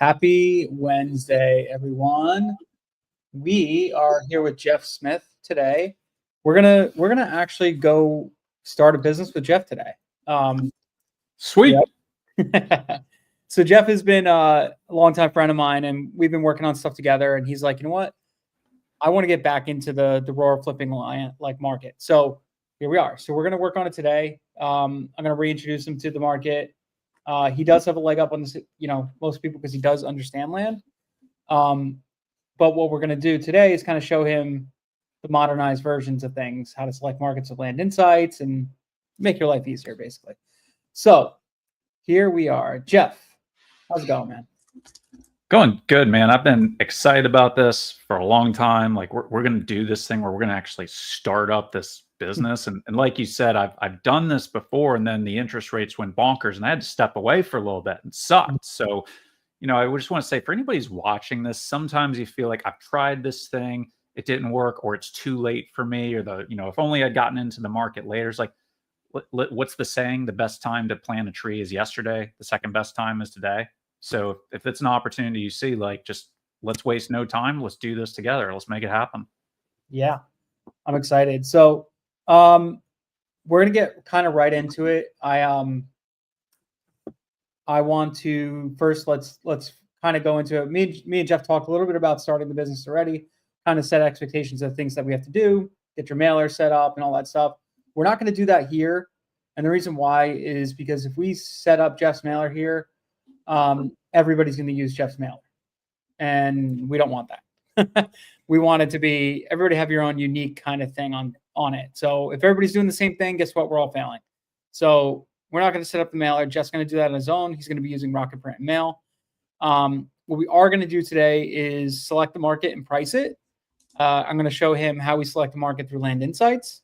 Happy Wednesday, everyone. We are here with Jeff Smith today. We're gonna actually go start a business with Jeff today. Sweet. Yep. So Jeff has been a longtime friend of mine, and we've been working on stuff together. And he's like, you know what? I want to get back into the Roar flipping market. So here we are. So we're gonna work on it today. I'm gonna reintroduce him to the market. He does have a leg up on this, most people, because he does understand land. But what we're going to do today is kind of show him the modernized versions of things, how to select markets with land insights and make your life easier, basically. So here we are. Jeff, how's it going, man? Going good, man. I've been excited about this for a long time. Like we're going to do this thing where we're going to actually start up this business. And like you said, I've done this before, and then the interest rates went bonkers and I had to step away for a little bit and sucked. So, I just want to say, for anybody who's watching this, sometimes you feel like I've tried this thing, it didn't work, or it's too late for me, or if only I'd gotten into the market later. It's like, what's the saying? The best time to plant a tree is yesterday. The second best time is today. So if it's an opportunity you see, like, just let's waste no time. Let's do this together. Let's make it happen. Yeah, I'm excited. So we're going to get kind of right into it. I want to first, let's kind of go into it. Me and Jeff talked a little bit about starting the business already, kind of set expectations of things that we have to do, get your mailer set up and all that stuff. We're not going to do that here. And the reason why is because if we set up Jeff's mailer here, everybody's going to use Jeff's mailer. And we don't want that. We want it to be, everybody have your own unique kind of thing on it. So if everybody's doing the same thing, guess what? We're all failing. So we're not going to set up the mailer. Jeff's going to do that on his own. He's going to be using Rocket Print and Mail. What we are going to do today is select the market and price it. I'm going to show him how we select the market through Land Insights.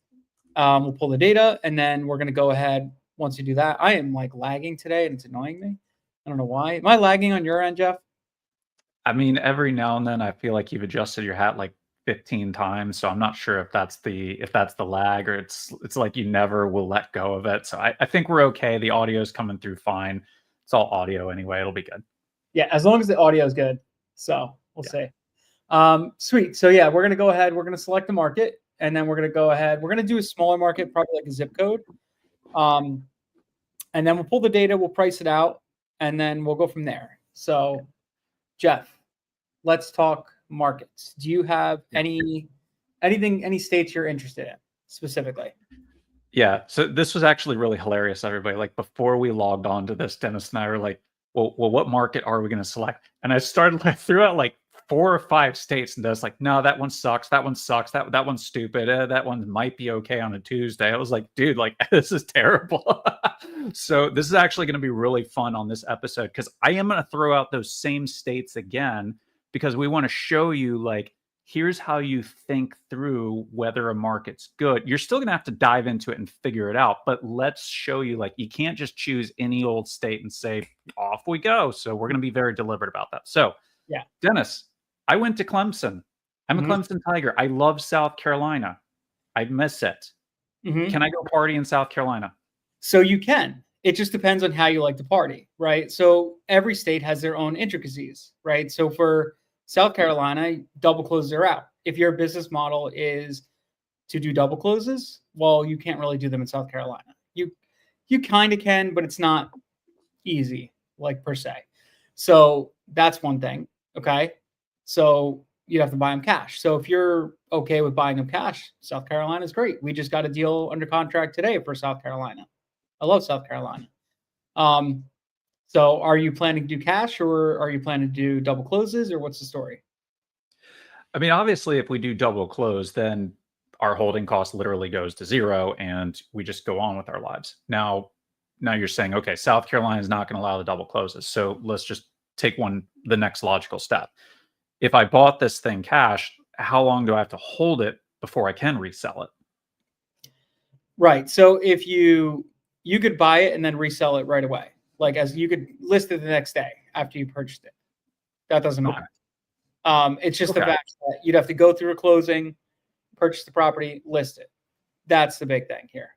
We'll pull the data, and then we're going to go ahead. Once you do that, I am lagging today, and it's annoying me. I don't know why. Am I lagging on your end, Jeff? I mean, every now and then I feel like you've adjusted your hat like 15 times, so I'm not sure if that's the lag, or it's like you never will let go of it. So I think we're okay. The audio is coming through fine. It's all audio anyway. It'll be good. Yeah, as long as the audio is good. So we'll see. Sweet. So yeah, we're gonna go ahead. We're gonna select the market, and then we're gonna go ahead. We're gonna do a smaller market, probably like a zip code. And then we'll pull the data. We'll price it out, and then we'll go from there. So, Jeff, let's talk markets. Do you have any states you're interested in specifically? Yeah. So this was actually really hilarious, everybody. Like, before we logged on to this, Dennis and I were like, well, what market are we going to select? And I threw out like 4 or 5 states, and Dennis like, no, that one sucks. That one sucks. That one's stupid. That one might be okay on a Tuesday. I was like, dude, like, this is terrible. So this is actually going to be really fun on this episode, because I am going to throw out those same states again, because we want to show you, like, here's how you think through whether a market's good. You're still going to have to dive into it and figure it out, but let's show you, like, you can't just choose any old state and say, off we go. So we're going to be very deliberate about that. So yeah, Dennis, I went to Clemson. I'm a Clemson Tiger. I love South Carolina. I miss it. Can I go party in South Carolina? So you can. It just depends on how you like to party, right? So every state has their own intricacies, right? So for South Carolina, double closes are out. If your business model is to do double closes, well, you can't really do them in South Carolina. You kind of can, but it's not easy, like, per se. So that's one thing. Okay. So you have to buy them cash. So if you're okay with buying them cash, South Carolina is great. We just got a deal under contract today for South Carolina. I love South Carolina. So are you planning to do cash, or are you planning to do double closes, or what's the story? I mean, obviously, if we do double close, then our holding cost literally goes to 0 and we just go on with our lives. Now you're saying, okay, South Carolina is not going to allow the double closes. So let's just take the next logical step. If I bought this thing cash, how long do I have to hold it before I can resell it? Right. So if you could buy it and then resell it right away. Like, as you could list it the next day after you purchased it. That doesn't matter. It's just the fact that you'd have to go through a closing, purchase the property, list it. That's the big thing here.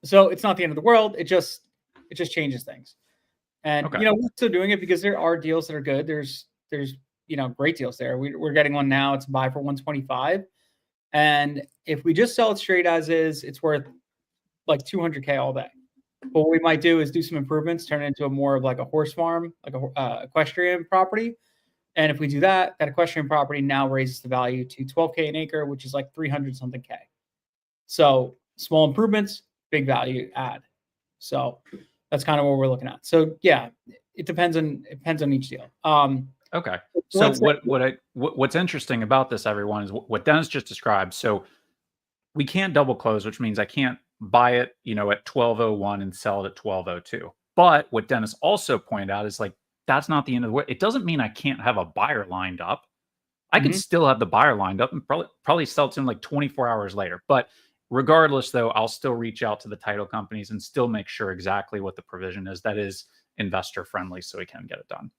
So it's not the end of the world. It just changes things. And Okay. we're still doing it because there are deals that are good. There's great deals there. We're getting one now. It's a buy for 125, and if we just sell it straight as is, it's worth like 200K all day. But what we might do is do some improvements, turn it into a more of like a horse farm, like a equestrian property. And if we do that, that equestrian property now raises the value to 12K an acre, which is like 300 something K. So small improvements, big value add. So that's kind of what we're looking at. So yeah, it depends on each deal. Okay. So what's interesting about this, everyone, is what Dennis just described. So we can't double close, which means I can't buy it, at 12:01 and sell it at 12:02. But what Dennis also pointed out is like that's not the end of the way. It doesn't mean I can't have a buyer lined up. I could still have the buyer lined up and probably sell it to him like 24 hours later. But regardless, though, I'll still reach out to the title companies and still make sure exactly what the provision is that is investor friendly, so we can get it done.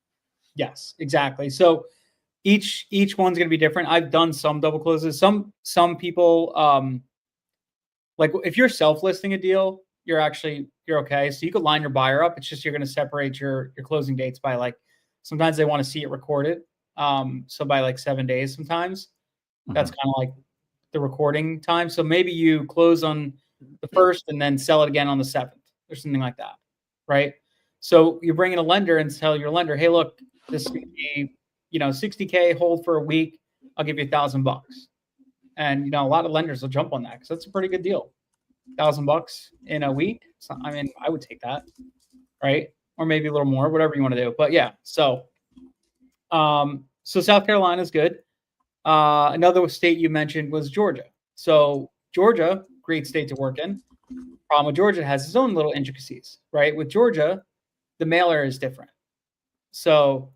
Yes, exactly. So each one's going to be different. I've done some double closes. Some people, like if you're self-listing a deal, you're okay. So you could line your buyer up. It's just you're going to separate your closing dates by like sometimes they want to see it recorded. So by like 7 days sometimes. That's kind of like the recording time. So maybe you close on the 1st and then sell it again on the 7th or something like that, right? So you bring in a lender and tell your lender, hey, look, this is going to be 60K hold for a week. I'll give you $1,000. And a lot of lenders will jump on that because that's a pretty good deal. $1,000 in a week. So, I mean, I would take that, right? Or maybe a little more, whatever you want to do. But yeah, so South Carolina is good. Another state you mentioned was Georgia. So Georgia, great state to work in. Problem with Georgia has its own little intricacies, right? With Georgia, the mailer is different. So,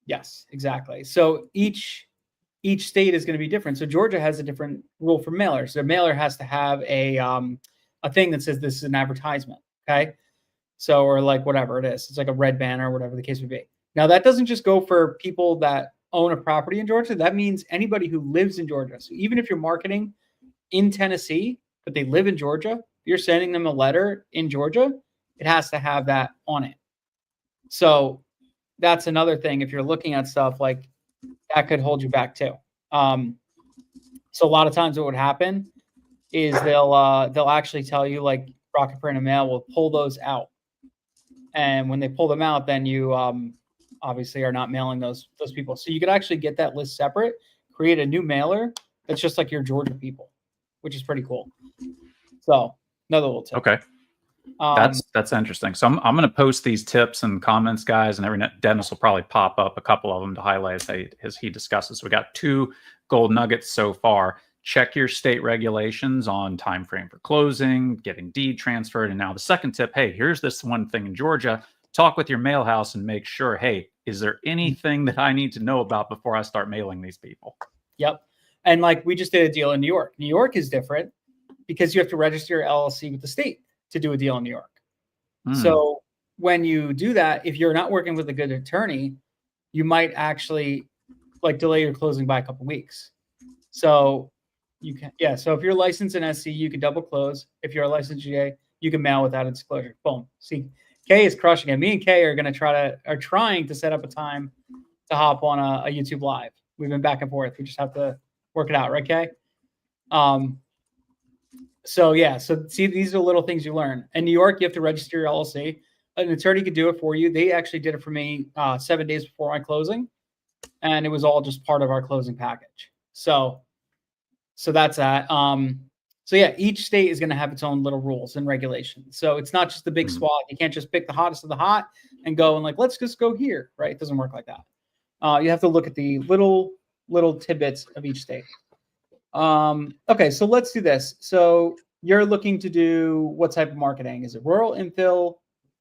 yes, exactly. So each state is going to be different. So Georgia has a different rule for mailers. So a mailer has to have a thing that says this is an advertisement. Okay. So, or like whatever it is, it's like a red banner, whatever the case would be. Now that doesn't just go for people that own a property in Georgia. That means anybody who lives in Georgia. So even if you're marketing in Tennessee, but they live in Georgia, you're sending them a letter in Georgia, it has to have that on it. So that's another thing. If you're looking at stuff like that could hold you back too. So a lot of times what would happen is they'll actually tell you like Rocket Print and Mail will pull those out. And when they pull them out, then you obviously are not mailing those people. So you could actually get that list separate, create a new mailer that's just like your Georgia people, which is pretty cool. So another little tip. Okay. That's interesting. So I'm going to post these tips and comments, guys, and Dennis will probably pop up a couple of them to highlight as he discusses. So we got 2 gold nuggets so far. Check your state regulations on time frame for closing, getting deed transferred, and now the second tip. Hey, here's this one thing in Georgia. Talk with your mail house and make sure. Hey, is there anything that I need to know about before I start mailing these people? Yep. And like we just did a deal in New York. New York is different because you have to register your LLC with the state to do a deal in New York. So when you do that, if you're not working with a good attorney, you might actually like delay your closing by a couple weeks. So you can, yeah. So if you're licensed in SC, you can double close. If you're a licensed GA, you can mail without a disclosure. Boom. See, Kay is crushing it. Me and Kay are trying to set up a time to hop on a YouTube live. We've been back and forth. We just have to work it out, right, Kay? So yeah, so see, these are little things you learn. In New York, you have to register your LLC. An attorney could do it for you. They actually did it for me 7 days before my closing, and it was all just part of our closing package. So that's that. So yeah, each state is going to have its own little rules and regulations. So it's not just the big swath. You can't just pick the hottest of the hot and go and like, let's just go here, right? It doesn't work like that. You have to look at the little tidbits of each state. Okay, so let's do this. So you're looking to do what type of marketing? Is it rural infill,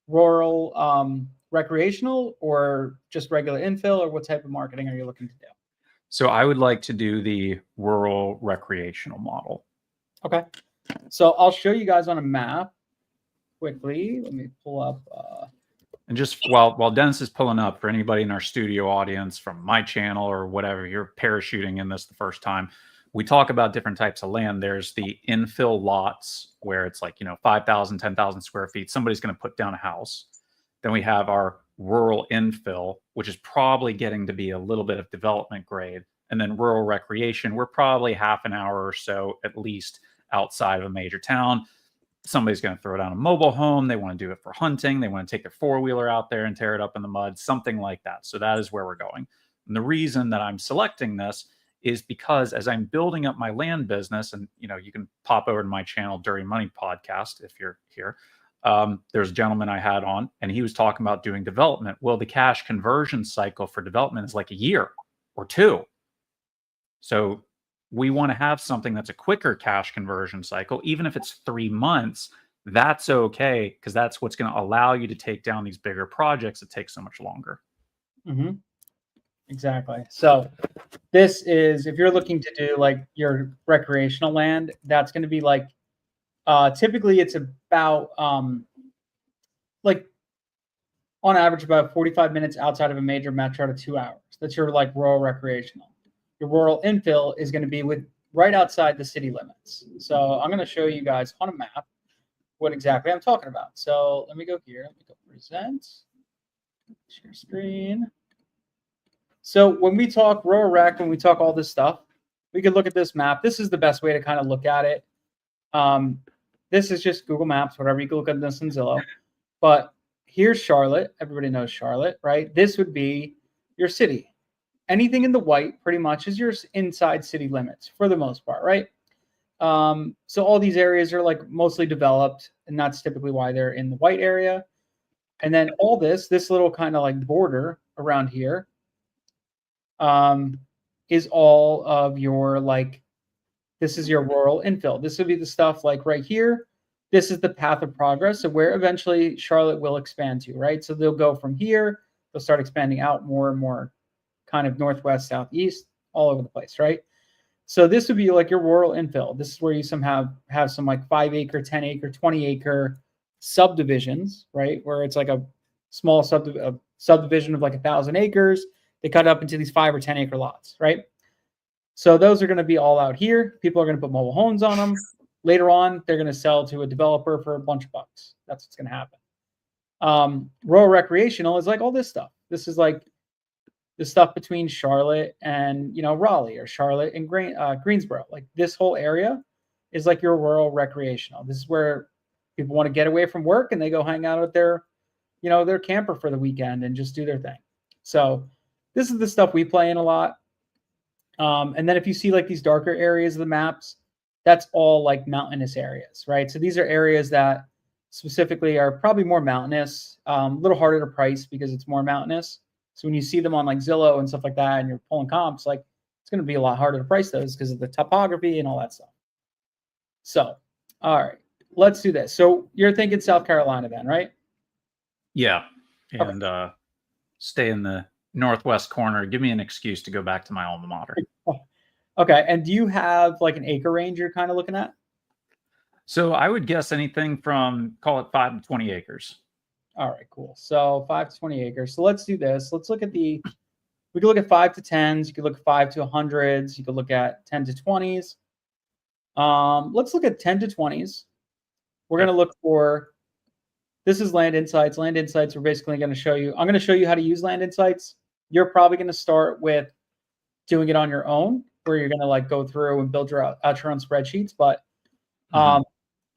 rural recreational, or just regular infill, or what type of marketing are you looking to do? So I would like to do the rural recreational model. Okay, so I'll show you guys on a map quickly. Let me pull up. And just while Dennis is pulling up, for anybody in our studio audience from my channel or whatever, you're parachuting in this the first time, we talk about different types of land. There's the infill lots where it's like, 5,000, 10,000 square feet. Somebody's going to put down a house. Then we have our rural infill, which is probably getting to be a little bit of development grade. And then rural recreation, we're probably half an hour or so at least outside of a major town. Somebody's going to throw down a mobile home. They want to do it for hunting. They want to take their four-wheeler out there and tear it up in the mud, something like that. So that is where we're going. And the reason that I'm selecting this is because as I'm building up my land business, and you can pop over to my channel, Dirty Money Podcast, if you're here. There's a gentleman I had on, and he was talking about doing development. Well, the cash conversion cycle for development is like a year or two. So we want to have something that's a quicker cash conversion cycle, even if it's 3 months. That's okay, because that's what's going to allow you to take down these bigger projects that take so much longer. Mm-hmm. Exactly. So this is, if you're looking to do like your recreational land, that's going to be like, typically it's about like on average about 45 minutes outside of a major metro to 2 hours. That's your like rural recreational. Your rural infill is going to be with right outside the city limits. So I'm going to show you guys on a map what exactly I'm talking about. So let me go here. Let me go present, share screen. So when we talk rural rec, when we talk all this stuff, we could look at this map. This is the best way to kind of look at it. This is just Google Maps, whatever. You can look at this in Zillow. But here's Charlotte. Everybody knows Charlotte, right? This would be your city. Anything in the white pretty much is your inside city limits for the most part, right? So all these areas are like mostly developed, and that's typically why they're in the white area. And then all this little kind of like border around here is all of your like, this is your rural infill. This would be the stuff like right here. This is the path of progress of where eventually Charlotte will expand to, right? So they'll go from here, they'll start expanding out more and more kind of northwest, southeast, all over the place, right? So this would be like your rural infill. This is where you have some like 5 acre, 10 acre, 20 acre subdivisions, right? Where it's like a small subdivision of like 1,000 acres. They cut it up into these 5 or 10 acre lots, right? So those are going to be all out here. People are going to put mobile homes on them. Later on, they're going to sell to a developer for a bunch of bucks. That's what's going to happen. Rural recreational is like all this stuff. This is like the stuff between Charlotte and Raleigh, or Charlotte and Greensboro. Like this whole area is like your rural recreational. This is where people want to get away from work and they go hang out at their camper for the weekend and just do their thing. So this is the stuff we play in a lot. And then if you see like these darker areas of the maps, that's all like mountainous areas, right? So these are areas that specifically are probably more mountainous, a little harder to price because it's more mountainous. So when you see them on like Zillow and stuff like that, and you're pulling comps, like it's going to be a lot harder to price those because of the topography and all that stuff. So, all right, let's do this. So you're thinking South Carolina then, right? Yeah. And stay in the northwest corner. Give me an excuse to go back to my alma mater. Okay. And do you have like an acre range you're kind of looking at? So I would guess anything from, call it 5 to 20 acres. All right, cool. So 5 to 20 acres. So let's do this. Let's look at we could look at 5 to 10s. You could look at 5 to 100s. You could look at 10 to 20s. Let's look at 10 to 20s. We're going to look for, this is Land Insights. Land Insights, we're basically going to show you, I'm going to show you how to use Land Insights. You're probably going to start with doing it on your own, where you're going to like go through and build out your own spreadsheets. But I'm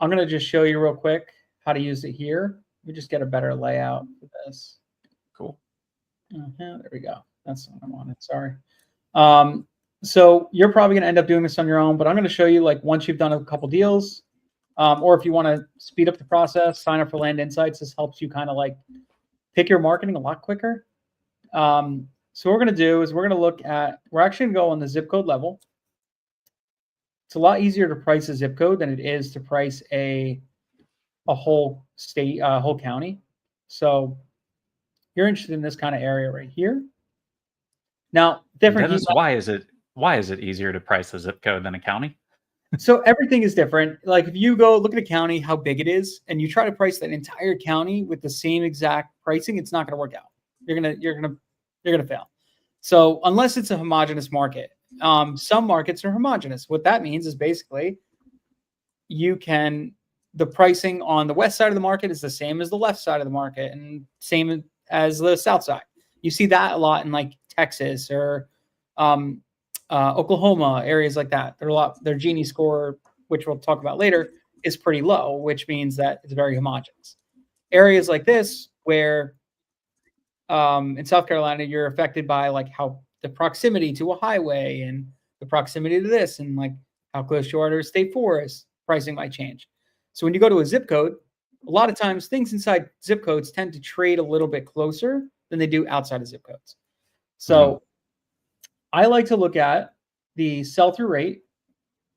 going to just show you real quick how to use it here. We just get a better layout for this. Cool. There we go. That's what I wanted. Sorry. So you're probably going to end up doing this on your own, but I'm going to show you like once you've done a couple deals, or if you want to speed up the process, sign up for Land Insights. This helps you kind of like pick your marketing a lot quicker. So what we're going to do is we're actually going to go on the zip code level. It's a lot easier to price a zip code than it is to price a whole state, whole county. So you're interested in this kind of area right here. Now, Dennis, why is it easier to price a zip code than a county? So everything is different. Like if you go look at a county, how big it is, and you try to price that entire county with the same exact pricing, it's not going to work out. You're gonna fail. So unless it's a homogeneous market, some markets are homogeneous. What that means is basically you can the pricing on the west side of the market is the same as the left side of the market and same as the south side. You see that a lot in like Texas or Oklahoma, areas like that. Their Gini score, which we'll talk about later, is pretty low, which means that it's very homogeneous. Areas like this, where in South Carolina, you're affected by like how the proximity to a highway and the proximity to this and like how close you are to a state forest, pricing might change. So when you go to a zip code, a lot of times things inside zip codes tend to trade a little bit closer than they do outside of zip codes. So I like to look at the sell-through rate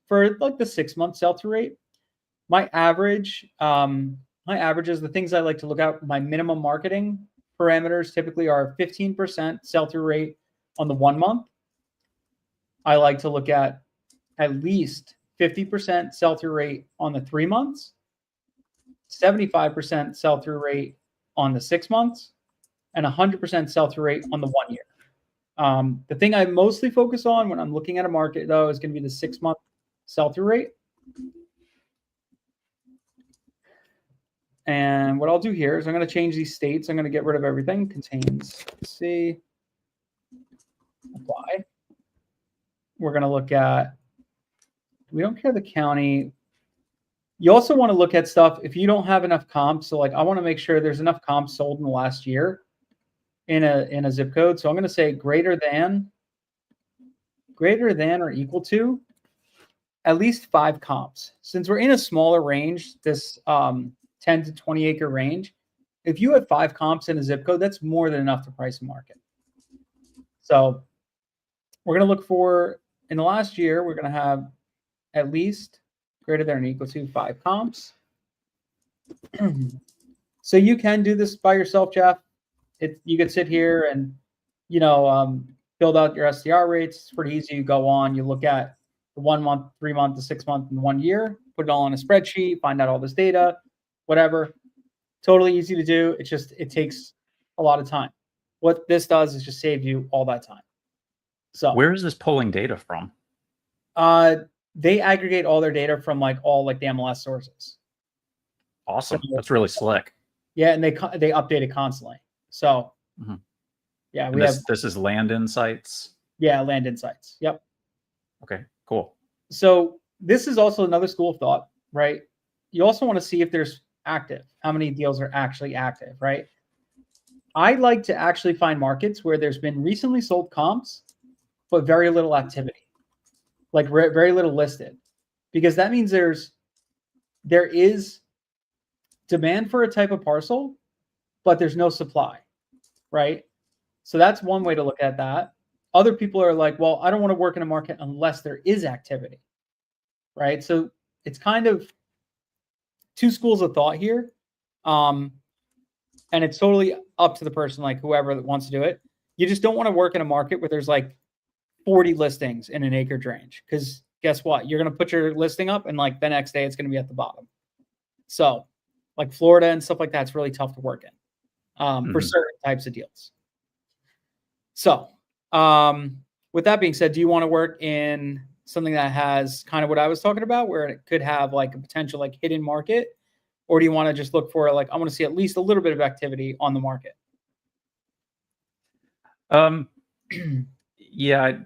for like the 6-month sell-through rate. My average is the things I like to look at. My minimum marketing parameters typically are 15% sell-through rate on the 1 month. I like to look at least 50% sell-through rate on the 3 months, 75% sell-through rate on the 6 months, and 100% sell-through rate on the 1 year. The thing I mostly focus on when I'm looking at a market, though, is going to be the 6-month sell-through rate. And what I'll do here is I'm going to change these states. I'm going to get rid of everything. Contains, let's see, apply. We're going to look at, we don't care the county. You also want to look at stuff if you don't have enough comps. So like I want to make sure there's enough comps sold in the last year in a zip code. So I'm going to say greater than or equal to at least 5 comps. Since we're in a smaller range, this 10 to 20 acre range, if you have 5 comps in a zip code, that's more than enough to price a market. So we're going to look for, in the last year, we're going to have at least greater than or equal to 5 comps. So you can do this by yourself, Jeff. You could sit here and, build out your STR rates. It's pretty easy. You go on, you look at the 1 month, 3 month, the 6 month, and the 1 year, put it all in a spreadsheet, find out all this data, whatever. Totally easy to do. It takes a lot of time. What this does is just save you all that time. So where is this pulling data from? They aggregate all their data from all the MLS sources. Awesome. So, that's really slick. Yeah, and they update it constantly. So yeah, this is Land Insights. Yeah, Land Insights. Yep. Okay, cool. So this is also another school of thought, right? You also want to see if there's active, how many deals are actually active, right? I like to actually find markets where there's been recently sold comps, but very little activity, like very little listed, because that means there is demand for a type of parcel, but there's no supply, right? So that's one way to look at that. Other people are like, well, I don't want to work in a market unless there is activity, right? So it's kind of 2 schools of thought here. And it's totally up to the person, like whoever wants to do it. You just don't want to work in a market where there's 40 listings in an acreage range, because guess what? You're going to put your listing up and the next day it's going to be at the bottom. So like Florida and stuff like that, it's really tough to work in for certain types of deals. So with that being said, do you want to work in something that has kind of what I was talking about, where it could have a potential hidden market? Or do you want to just look for I want to see at least a little bit of activity on the market? Yeah,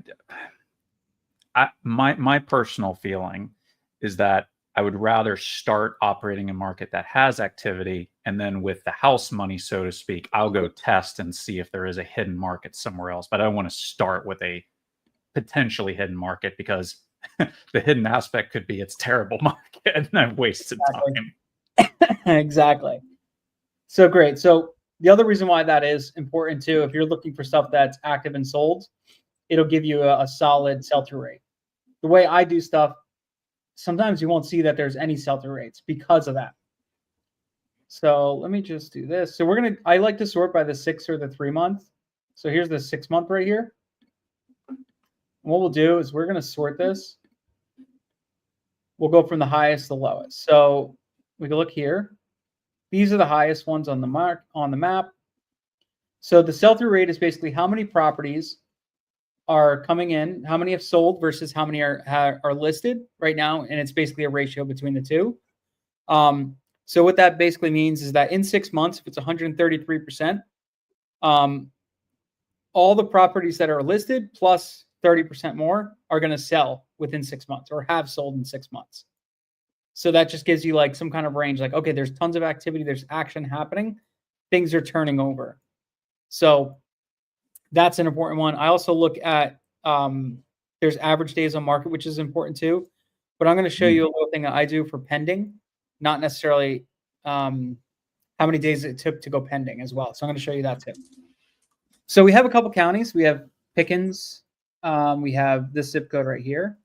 my personal feeling is that I would rather start operating a market that has activity, and then with the house money, so to speak, I'll go test and see if there is a hidden market somewhere else. But I don't want to start with a potentially hidden market, because the hidden aspect could be it's terrible market and I've wasted time. Exactly. So great. So the other reason why that is important too, if you're looking for stuff that's active and sold, it'll give you a solid sell-through rate. The way I do stuff, sometimes you won't see that there's any sell-through rates because of that. So let me just do this. So I like to sort by the 6 or the 3 month. So here's the 6 month right here. And what we'll do is we're going to sort this. We'll go from the highest to the lowest. So we can look here. These are the highest ones on the map. So the sell-through rate is basically how many properties are coming in, how many have sold versus how many are listed right now, and it's basically a ratio between the two. So what that basically means is that in 6 months, if it's 133%, all the properties that are listed plus 30% more are going to sell within 6 months or have sold in 6 months. So that just gives you like some kind of range, like, okay, there's tons of activity, there's action happening, things are turning over. So that's an important one. I also look at there's average days on market, which is important too. But I'm going to show you a little thing that I do for pending, not necessarily how many days it took to go pending as well. So I'm going to show you that too. So we have a couple counties. We have Pickens. We have this zip code right here.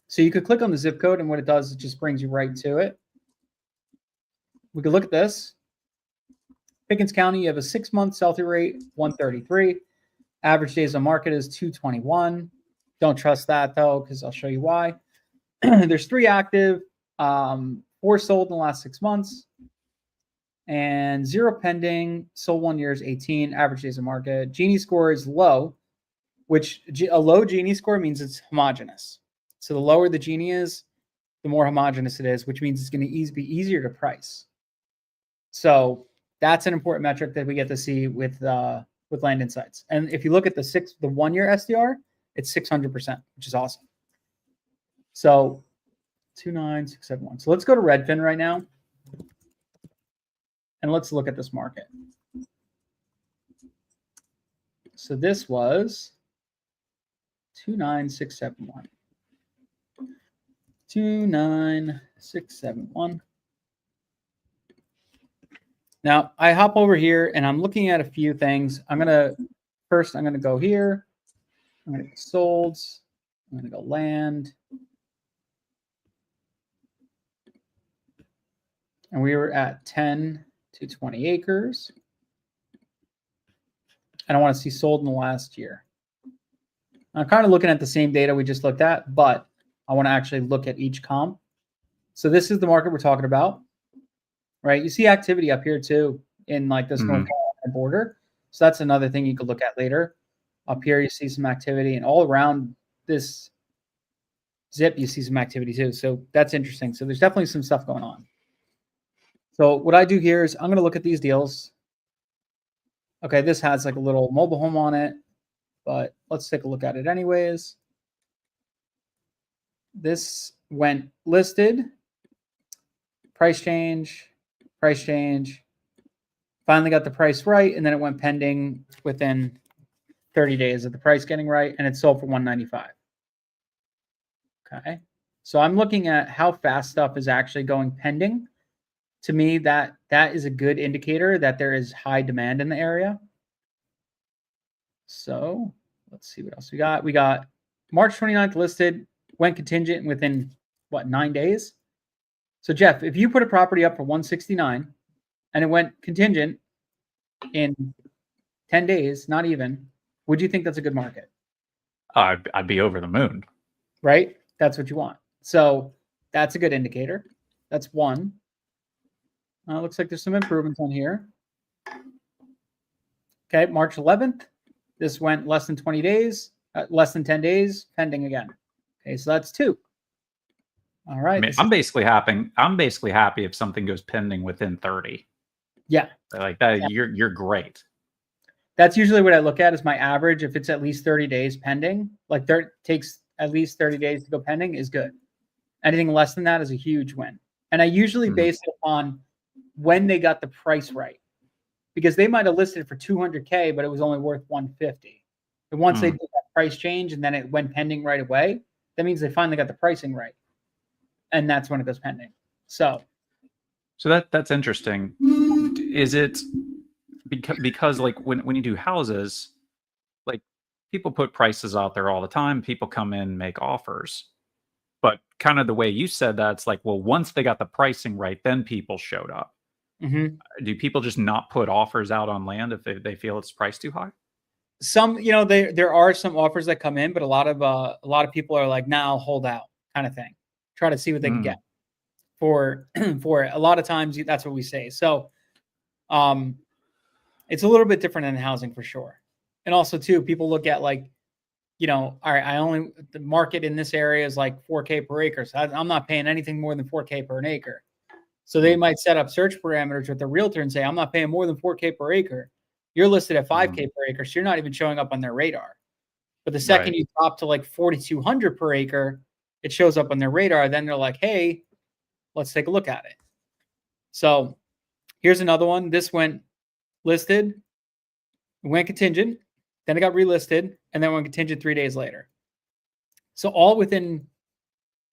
So you could click on the zip code, and what it does, it just brings you right to it. We could look at this. Pickens County, you have a 6-month sell-through rate, 133. Average days on market is 221. Don't trust that, though, because I'll show you why. There's 3 active, 4 sold in the last 6 months, and 0 pending. Sold 1 year is 18. Average days on market. Gini score is low, which a low Gini score means it's homogeneous. So the lower the Gini is, the more homogeneous it is, which means it's going to be easier to price. So that's an important metric that we get to see with Land Insights. And if you look at the 1 year SDR, it's 600%, which is awesome. So 29671. So let's go to Redfin right now, and let's look at this market. So this was 29671. 29671. Now I hop over here and I'm looking at a few things. I'm gonna go here. I'm gonna go solds. I'm gonna go land. And we were at 10 to 20 acres. And I want to see sold in the last year. I'm kind of looking at the same data we just looked at, but I want to actually look at each comp. So this is the market we're talking about, right? You see activity up here too in like this North Carolina border. So that's another thing you could look at later. Up here, you see some activity, and all around this zip, you see some activity too. So that's interesting. So there's definitely some stuff going on. So what I do here is I'm going to look at these deals. Okay, this has like a little mobile home on it, but let's take a look at it anyways. This went listed, price change, finally got the price right, and then it went pending within 30 days of the price getting right, and it sold for 195. Okay, so I'm looking at how fast stuff is actually going pending. To me, that is a good indicator that there is high demand in the area. So let's see what else we got. We got March 29th listed, went contingent within, 9 days? So Jeff, if you put a property up for 169 and it went contingent in 10 days, not even, would you think that's a good market? I'd be over the moon. Right? That's what you want. So that's a good indicator. That's one. Looks like there's some improvements on here. Okay, March 11th. This went less than 20 days, less than 10 days, pending again. Okay, so that's 2. All right. I mean, I'm basically happy if something goes pending within 30. Yeah. Like that, yeah. You're great. That's usually what I look at is my average. If it's at least 30 days pending, like takes at least 30 days to go pending is good. Anything less than that is a huge win. And I usually base it on when they got the price right, because they might have listed it for 200K, but it was only worth 150. And once they did that price change and then it went pending right away, that means they finally got the pricing right. And that's when it goes pending. So that's interesting. Is it because like when you do houses, like people put prices out there all the time, people come in, make offers. But kind of the way you said that, it's like, well, once they got the pricing right, then people showed up. Do people just not put offers out on land if they feel it's priced too high? Some, there are some offers that come in, but a lot of people are like, "Nah, I'll hold out," kind of thing. Try to see what they can get for it. A lot of times, that's what we say. So, it's a little bit different in housing for sure. And also, too, people look at like, all right, the market in this area is like 4K per acre. So I'm not paying anything more than 4K per an acre. So they might set up search parameters with the realtor and say, I'm not paying more than 4K per acre. You're listed at 5K per acre, so you're not even showing up on their radar. But the second you drop to like 4,200 per acre, it shows up on their radar. Then they're like, hey, let's take a look at it. So here's another one. This went listed, went contingent, then it got relisted, and then went contingent 3 days later. So all within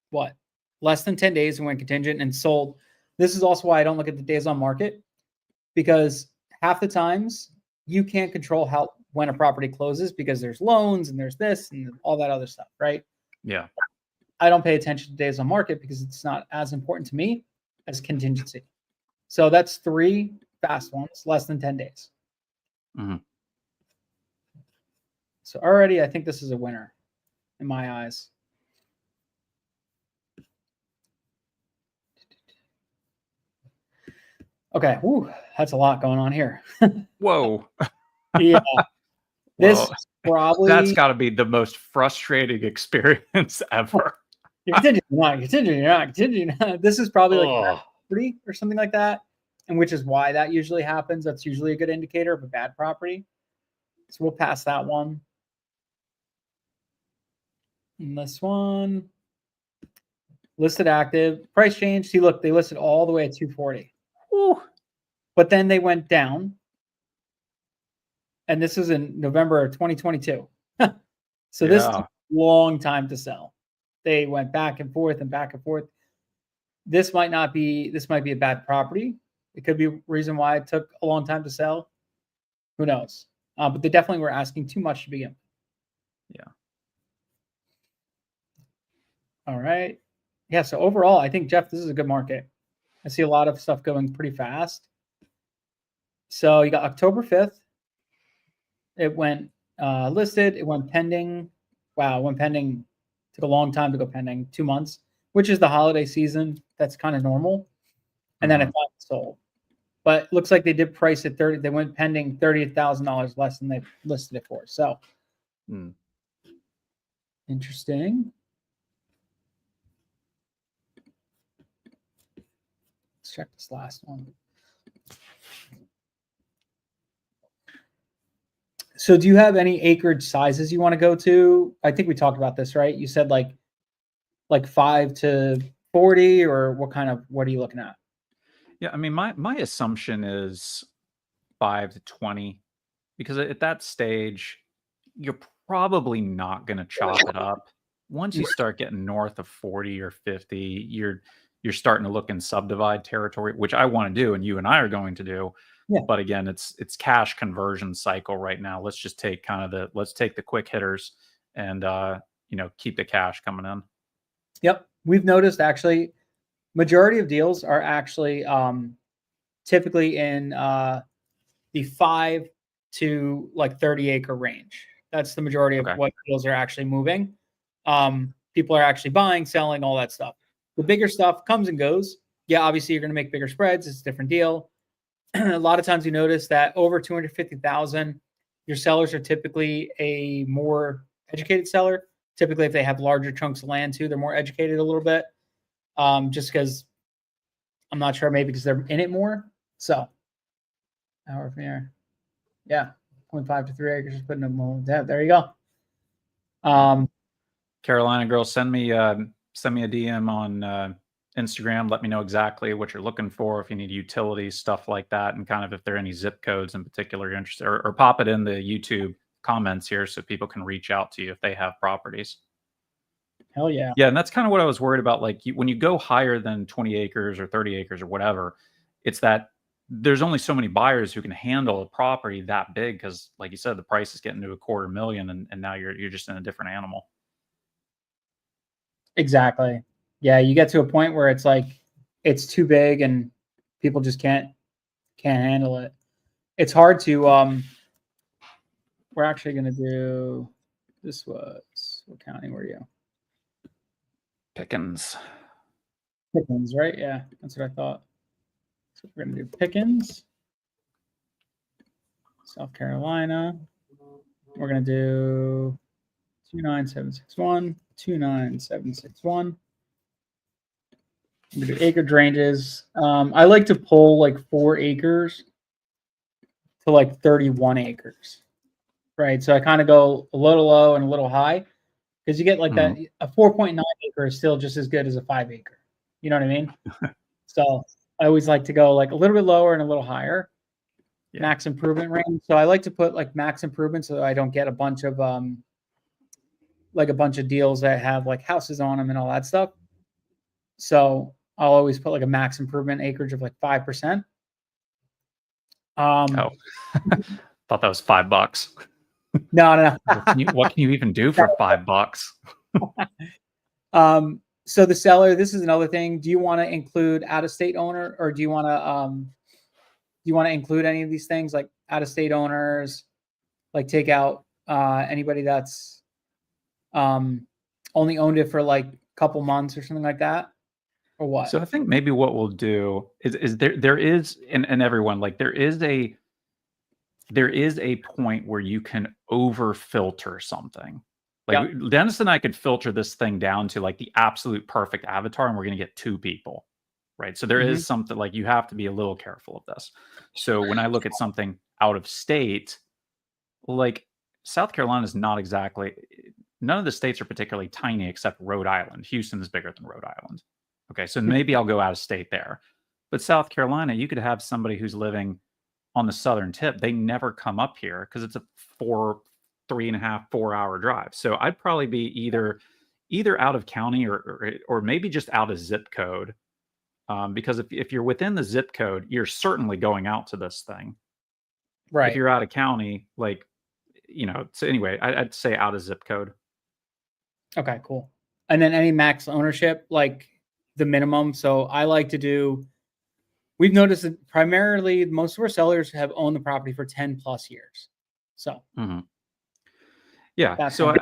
what? Less than 10 days, it went contingent and sold. This is also why I don't look at the days on market, because half the times you can't control when a property closes because there's loans and there's this and all that other stuff, right? Yeah. I don't pay attention to days on market because it's not as important to me as contingency. So that's 3 fast ones, less than 10 days. Mm-hmm. So already I think this is a winner in my eyes. Okay, whew, that's a lot going on here. Whoa. Yeah. This Well, probably that's got to be the most frustrating experience ever. You're contingent, you're not contingent, you're not contingent. This is probably like 3 or something like that, and which is why that usually happens. That's usually a good indicator of a bad property. So we'll pass that one. And this one, listed active, price change. See, look, they listed all the way at 240. Ooh. But then they went down. And this is in November of 2022. So this is a long time to sell. They went back and forth and back and forth. This might be a bad property. It could be a reason why it took a long time to sell. Who knows? But they definitely were asking too much to begin with. Yeah. All right. Yeah. So overall, I think, Jeff, this is a good market. I see a lot of stuff going pretty fast. So you got October 5th. It went listed. It went pending. Wow, it went pending. Took a long time to go pending, 2 months, which is the holiday season. That's kind of normal. And then it finally sold. But it looks like they did price it 30. They went pending $30,000 less than they listed it for. So interesting. Let's check this last one. So do you have any acreage sizes you want to go to? I think we talked about this, right? You said like 5 to 40, or what are you looking at? Yeah, I mean, my assumption is 5 to 20, because at that stage, you're probably not going to chop it up. Once you start getting north of 40 or 50, you're starting to look in subdivide territory, which I want to do, and you and I are going to do. Yeah. But again, it's cash conversion cycle right now. Let's just take let's take the quick hitters and keep the cash coming in. Yep. We've noticed actually majority of deals are actually typically in the 5 to like 30 acre range. That's the majority of what deals are actually moving. People are actually buying, selling, all that stuff. The bigger stuff comes and goes. Yeah, obviously you're going to make bigger spreads. It's a different deal. A lot of times you notice that over 250,000, your sellers are typically a more educated seller. Typically, if they have larger chunks of land too, they're more educated a little bit. Just because I'm not sure, maybe because they're in it more. So, hour from here, yeah, 0.5 to 3 acres, just putting them. Yeah, there you go. Carolina girl, send me a DM on Instagram. Let me know exactly what you're looking for, if you need utilities, stuff like that, and kind of if there are any zip codes in particular you're interested, or pop it in the YouTube comments here so people can reach out to you if they have properties. Hell yeah. Yeah, and that's kind of what I was worried about. Like when you go higher than 20 acres or 30 acres or whatever, it's that there's only so many buyers who can handle a property that big, because like you said, the price is getting to $250,000, and now you're just in a different animal. Exactly. Yeah, you get to a point where it's like it's too big and people just can't handle it. It's hard to we're actually going to do this. What county were you? Pickens, right? Yeah, that's what I thought. So we're going to do Pickens, South Carolina. We're going to do 29761, 29761. We do acreage ranges. I like to pull like 4 acres to like 31 acres, right? So I kind of go a little low and a little high because you get like that. A 4.9 acre is still just as good as a 5 acre. You know what I mean? So I always like to go like a little bit lower and a little higher. Yeah. Max improvement range. So I like to put like max improvement so I don't get a bunch of deals that have like houses on them and all that stuff. So I'll always put like a max improvement acreage of like 5%. Oh, thought that was $5. No. What can you even do for $5? So the seller, this is another thing. Do you want to include out-of-state owner, or do you want to include any of these things like out-of-state owners, like take out anybody that's only owned it for like a couple months or something like that, or what? So I think maybe what we'll do is there is and everyone, like there is a point where you can over filter something. Like Yep. Dennis and I could filter this thing down to like the absolute perfect avatar, and we're going to get 2 people, right? So there is something like you have to be a little careful of this. So when I look at something out of state, like South Carolina is not exactly, none of the states are particularly tiny except Rhode Island. Houston is bigger than Rhode Island. Okay, so maybe I'll go out of state there. But South Carolina, you could have somebody who's living on the southern tip. They never come up here because it's a 3.5, 4 hour drive. So I'd probably be either out of county or maybe just out of zip code. Because if you're within the zip code, you're certainly going out to this thing. Right. If you're out of county, like, so anyway, I'd say out of zip code. Okay, cool. And then any max ownership, like the minimum. So I like to do, we've noticed that primarily most of our sellers have owned the property for 10 plus years. So yeah, that's so something.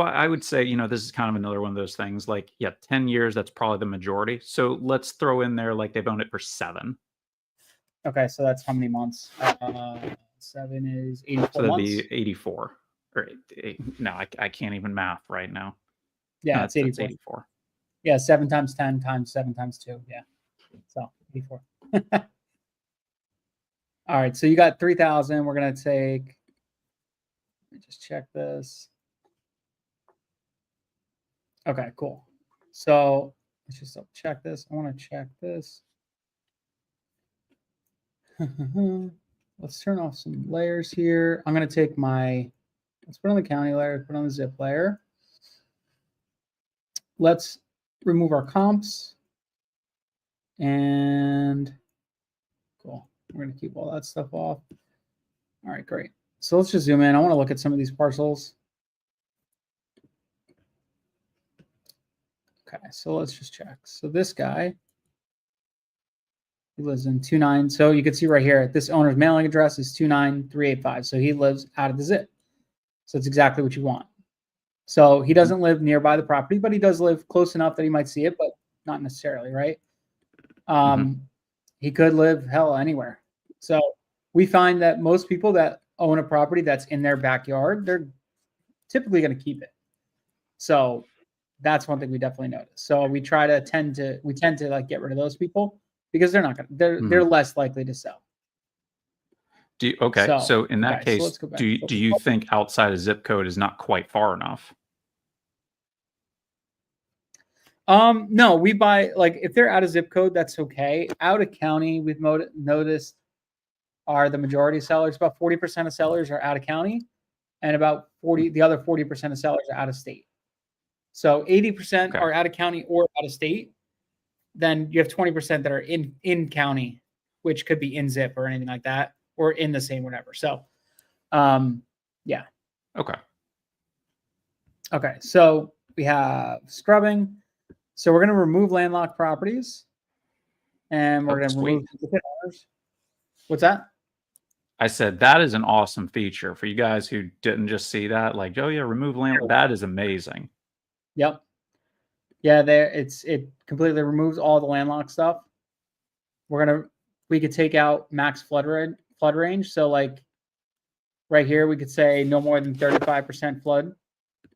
I would say, this is kind of another one of those things like, 10 years, that's probably the majority. So let's throw in there like they've owned it for 7. Okay, so that's how many months? 7 is 84 So that'd months. be 84. Or no, I can't even math right now. Yeah, No, it's 84. 84. Yeah, 7 times 10 times 7 times 2. Yeah, so 84. All right, so you got 3,000. We're gonna take. Let me just check this. Okay, cool. So let's just check this. I want to check this. Let's turn off some layers here. I'm going to take let's put on the county layer, put on the zip layer. Let's remove our comps. And cool. We're going to keep all that stuff off. All right, great. So let's just zoom in. I want to look at some of these parcels. Okay, so let's just check. So this guy, he lives in 29. So you can see right here, this owner's mailing address is 29385. So he lives out of the zip. So it's exactly what you want. So he doesn't live nearby the property, but he does live close enough that he might see it, but not necessarily, right? He could live anywhere. So we find that most people that own a property that's in their backyard, they're typically going to keep it. So that's one thing we definitely notice. So we tend to like get rid of those people because they're not going to, they're less likely to sell. So in that case, let's go back. do you think outside of zip code is not quite far enough? No, we buy, like, if they're out of zip code, that's okay. Out of county, we've noticed are the majority of sellers. About 40% of sellers are out of county, and about the other 40% of sellers are out of state. So 80% are out of county or out of state. Then you have 20% that are in county, which could be in zip or anything like that, or in the same whatever. So, yeah. Okay. So we have scrubbing. So we're going to remove landlocked properties, and we're going to remove owners. What's that? I said that is an awesome feature for you guys who didn't just see that. Like, oh yeah, remove land. That is amazing. Yep. Yeah, it completely removes all the landlocked stuff. We could take out max flood range. So like right here, we could say no more than 35% flood,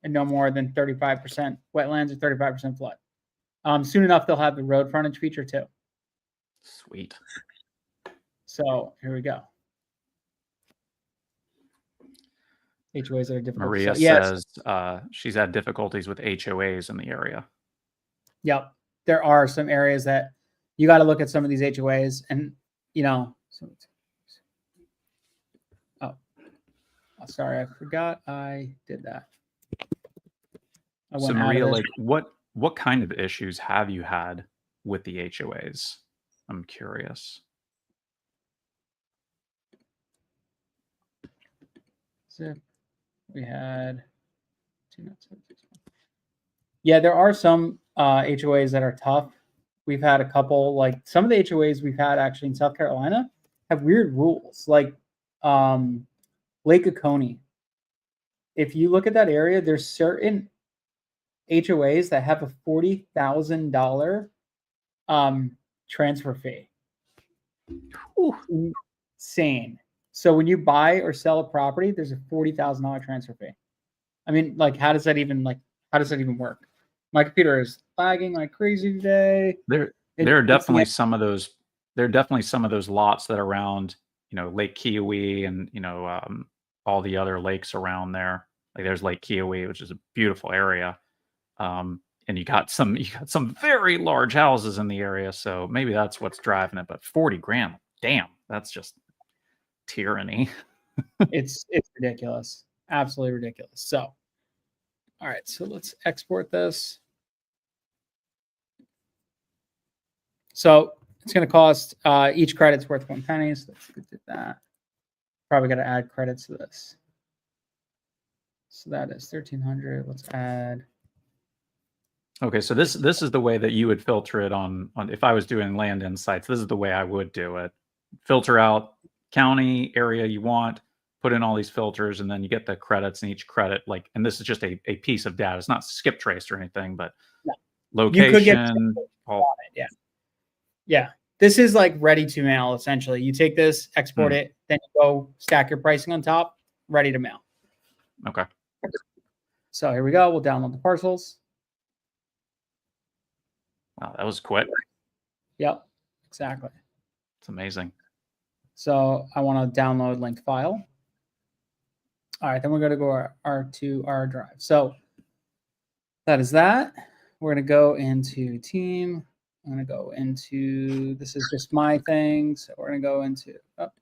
and no more than 35% wetlands or 35% flood. Soon enough, they'll have the road frontage feature too. Sweet. So here we go. HOAs that are difficult. Maria says she's had difficulties with HOAs in the area. Yep. There are some areas that you got to look at some of these HOAs and, sorry, I forgot I did that. So Maria, like what kind of issues have you had with the HOAs? I'm curious. So we had there are some HOAs that are tough. We've had a couple, like some of the HOAs we've had actually in South Carolina have weird rules, like Lake Oconee. If you look at that area, there's certain HOAs that have a $40,000 transfer fee. Ooh. Insane. So when you buy or sell a property, there's a $40,000 transfer fee. I mean, like, how does that even work? My computer is lagging like crazy today. There are definitely some of those. There are definitely some of those lots that are around, Lake Kiowee and all the other lakes around there. Like there's Lake Kiowee, which is a beautiful area, and you got some very large houses in the area. So maybe that's what's driving it. But 40 grand, damn, that's just tyranny. It's ridiculous, absolutely ridiculous. So, all right, so let's export this. So it's going to cost each credit's worth 1 penny. So let's do that. Probably got to add credits to this. So that is 1,300. Let's add. Okay, so this is the way that you would filter it on if I was doing land insights. This is the way I would do it. Filter out county area you want, put in all these filters, and then you get the credits in each credit. Like, and this is just a piece of data. It's not skip traced or anything, but location. You could get yeah. This is like ready to mail, essentially. You take this, export it, then you go stack your pricing on top, ready to mail. Okay. So here we go. We'll download the parcels. Wow, that was quick. Yep, exactly. It's amazing. So I want to download linked file. All right, then we're going to go to our drive. So that is that. We're going to go into team. I'm going to go into, this is just my thing. So we're going to go into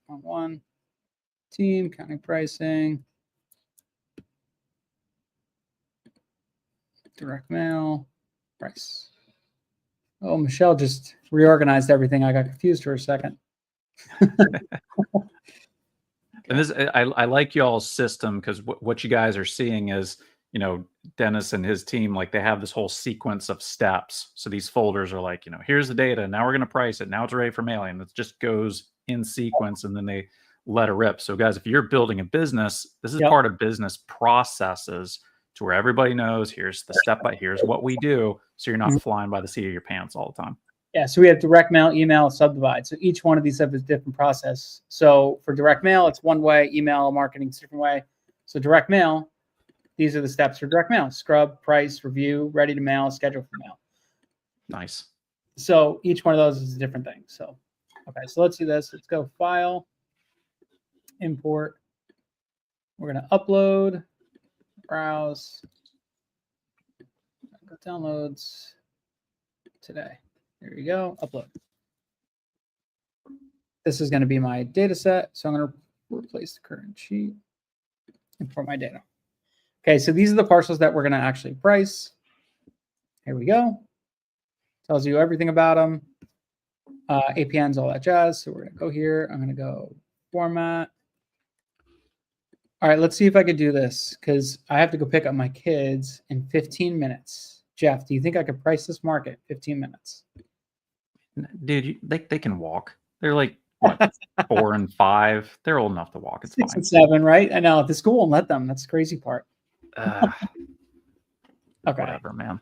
one team, county pricing, direct mail, price. Oh, Michelle just reorganized everything. I got confused for a second. And this, I like y'all's system because what you guys are seeing is, Dennis and his team, like they have this whole sequence of steps. So these folders are like, here's the data. Now we're going to price it. Now it's ready for mailing. It just goes in sequence and then they let it rip. So guys, if you're building a business, this is part of business processes to where everybody knows here's the step by here's what we do. So you're not flying by the seat of your pants all the time. Yeah, so we have direct mail, email, subdivide. So each one of these have a different process. So for direct mail, it's one way. Email marketing is a different way. So direct mail, these are the steps for direct mail: scrub, price, review, ready to mail, schedule for mail. Nice. So each one of those is a different thing. So, okay, so let's do this. Let's go file, import. We're going to upload, browse, go downloads today. There you go, upload. This is going to be my data set. So I'm going to replace the current sheet, import my data. Okay, so these are the parcels that we're going to actually price. Here we go. Tells you everything about them. APNs, all that jazz. So we're going to go here. I'm going to go format. All right, let's see if I could do this because I have to go pick up my kids in 15 minutes. Jeff, do you think I could price this market 15 minutes? Dude, they can walk. They're like what, 4 and 5. They're old enough to walk. It's 6 fine. and 7, right? I know the school won't let them. That's the crazy part. Okay. Whatever, man.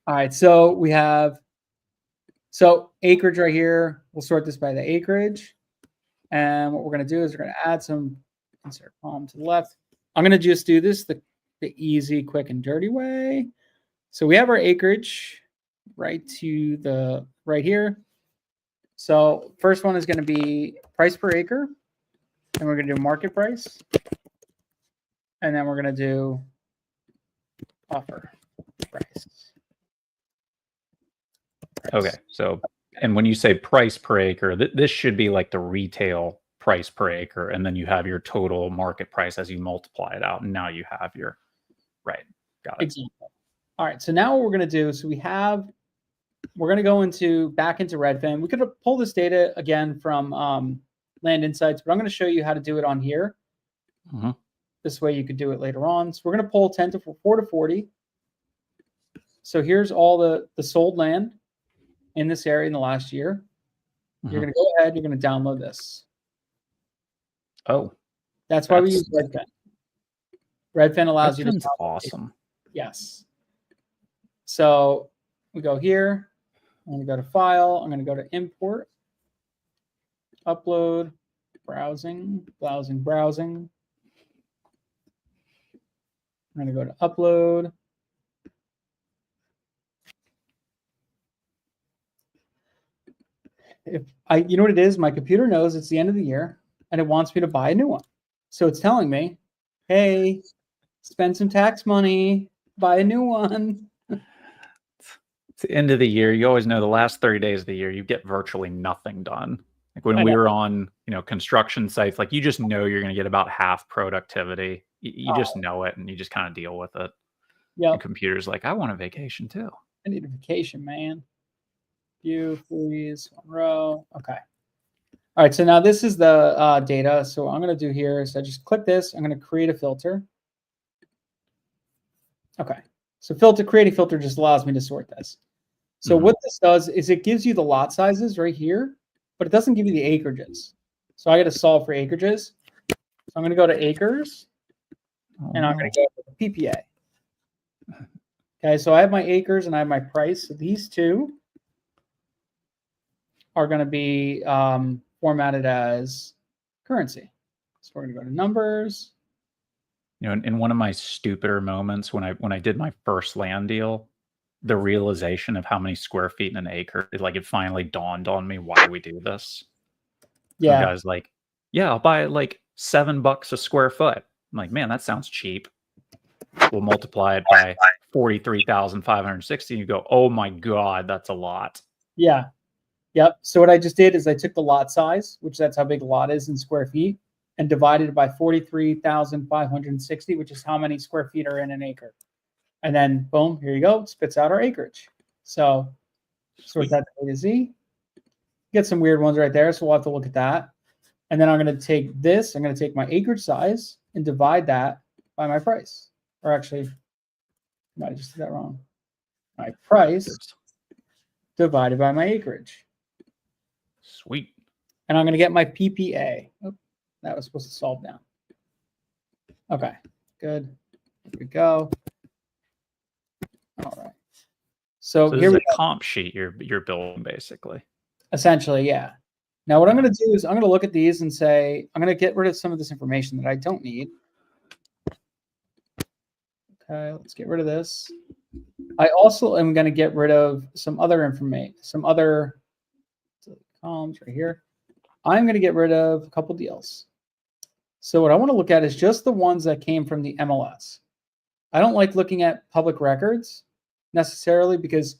All right, so we have acreage right here. We'll sort this by the acreage, and what we're going to do is we're going to add some insert column to the left. I'm going to just do this the easy, quick, and dirty way. So we have our acreage. right to the right here. So first one is going to be price per acre, and we're going to do market price, and then we're going to do offer price. Okay. So, and when you say price per acre, this should be like the retail price per acre, and then you have your total market price as you multiply it out, and now you have your right. Got it. Exactly. All right. So now what we're going to do, so we're going to go back into Redfin. We could pull this data again from Land Insights, but I'm going to show you how to do it on here. Mm-hmm. This way you could do it later on. So we're going to pull 4 to 40. So here's all the sold land in this area in the last year. Mm-hmm. You're going to go ahead, you're going to download this. Oh. That's why we use Redfin. Redfin allows you to download. Awesome. Yes. So we go here. I'm going to go to File. I'm going to go to Import, Upload, Browsing. I'm going to go to Upload. You know what it is? My computer knows it's the end of the year and it wants me to buy a new one. So it's telling me, hey, spend some tax money, buy a new one. It's the end of the year. You always know the last 30 days of the year, you get virtually nothing done. Like when we were on, construction sites, like you just know you're going to get about half productivity. You just know it, and you just kind of deal with it. Yeah. And computers like, I want a vacation too. I need a vacation, man. View, please, 1 row. Okay. All right. So now this is the data. So what I'm going to do here is I just click this. I'm going to create a filter. Okay. So create a filter just allows me to sort this. So what this does is it gives you the lot sizes right here, but it doesn't give you the acreages. So I got to solve for acreages. So I'm going to go to acres, and I'm going to go to PPA. Okay, so I have my acres and I have my price. So these two are going to be formatted as currency. So we're going to go to numbers. In one of my stupider moments when I did my first land deal, the realization of how many square feet in an acre, it finally dawned on me why we do this. Yeah. Some guys like, yeah, I'll buy it like $7 a square foot. I'm like, man, that sounds cheap. We'll multiply it by 43,560. You go, oh my God, that's a lot. Yeah. Yep. So what I just did is I took the lot size, which that's how big a lot is in square feet, and divided it by 43,560, which is how many square feet are in an acre. And then boom, here you go. It spits out our acreage. So sort that A to Z. Get some weird ones right there. So we'll have to look at that. And then I'm going to take this. I'm going to take my acreage size and divide that by my price. Or actually, I might have just did that wrong. My price divided by my acreage. Sweet. And I'm going to get my PPA. Oh, that was supposed to solve now. Okay, good. Here we go. All right. So this here is we a go. comp sheet you're building, basically. Essentially, yeah. Now what I'm going to do is I'm going to look at these and say, I'm going to get rid of some of this information that I don't need. Okay, let's get rid of this. I also am going to get rid of some other information, some other columns right here. I'm going to get rid of a couple deals. So what I want to look at is just the ones that came from the MLS. I don't like looking at public records necessarily because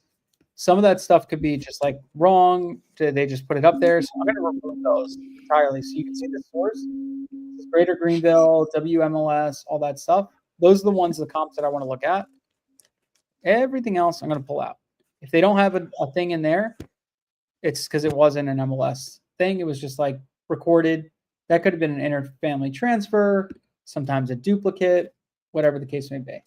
some of that stuff could be just like wrong. They just put it up there. So I'm going to remove those entirely. So you can see the source. This is Greater Greenville, WMLS, all that stuff. Those are the ones, the comps that I want to look at. Everything else I'm going to pull out. If they don't have a thing in there, it's because it wasn't an MLS thing. It was just like recorded. That could have been an interfamily transfer, sometimes a duplicate, whatever the case may be.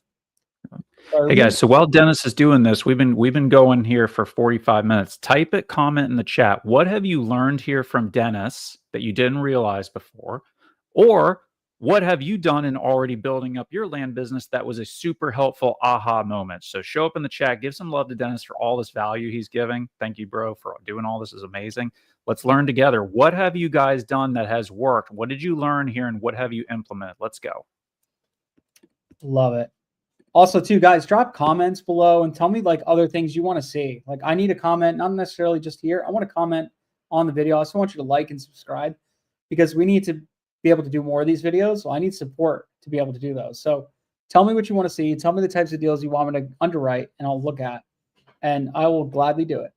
Hey guys, so while Dennis is doing this, we've been going here for 45 minutes. Type it, comment in the chat. What have you learned here from Dennis that you didn't realize before? Or what have you done in already building up your land business that was a super helpful aha moment? So show up in the chat, give some love to Dennis for all this value he's giving. Thank you, bro, for doing all this. Is amazing. Let's learn together. What have you guys done that has worked? What did you learn here and what have you implemented? Let's go. Love it. Also, too, guys, drop comments below and tell me like other things you want to see. Like, I need a comment, not necessarily just here. I want to comment on the video. I also want you to like and subscribe because we need to be able to do more of these videos. So I need support to be able to do those. So tell me what you want to see. Tell me the types of deals you want me to underwrite, and I'll look at, and I will gladly do it.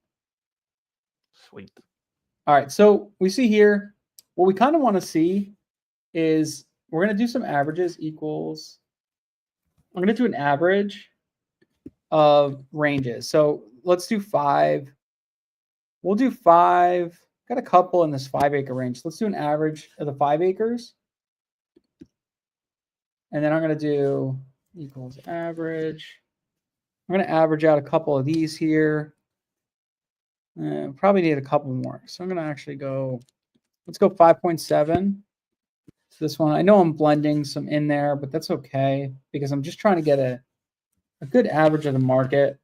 Sweet. All right. So we see here what we kind of want to see is we're going to do some averages equals. I'm going to do an average of ranges. So let's do 5. We'll do 5. Got a couple in this 5-acre range. Let's do an average of the 5 acres. And then I'm going to do equals average. I'm going to average out a couple of these here. Probably need a couple more. So I'm going to actually go, let's go 5.7. This one, I know I'm blending some in there, but that's okay because I'm just trying to get a good average of the market.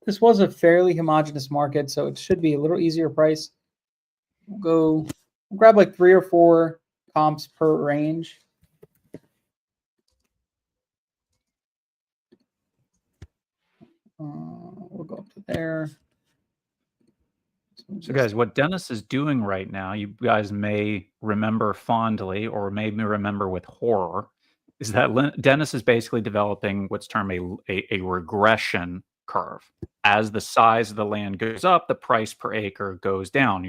This was a fairly homogeneous market, so it should be a little easier price. We'll grab like 3 or 4 comps per range. We'll go up to there. So guys, what Dennis is doing right now, you guys may remember fondly or maybe remember with horror, is that Dennis is basically developing what's termed a regression curve. As the size of the land goes up, the price per acre goes down.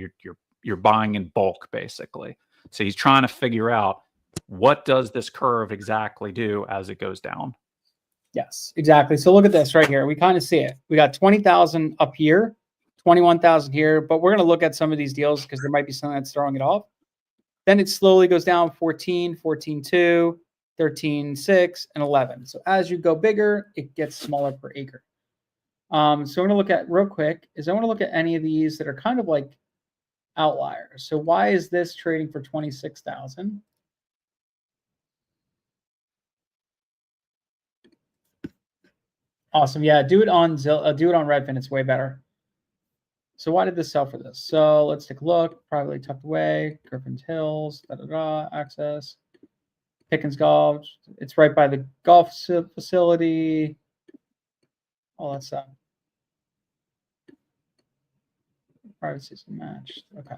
You're buying in bulk, basically. So he's trying to figure out what does this curve exactly do as it goes down. Yes, exactly. So look at this right here. We kind of see it. We got 20,000 up here, 21,000 here, but we're going to look at some of these deals because there might be something that's throwing it off. Then it slowly goes down 14, 14.2, 13.6, and 11. So as you go bigger, it gets smaller per acre. So I'm going to look at real quick is I want to look at any of these that are kind of like outliers. So why is this trading for 26,000? Awesome. Yeah, do it on Redfin. It's way better. So why did this sell for this? So let's take a look. Privately tucked away, Griffin's Hills, access, Pickens Golf. It's right by the golf facility. All that stuff. Privacy is matched. Okay.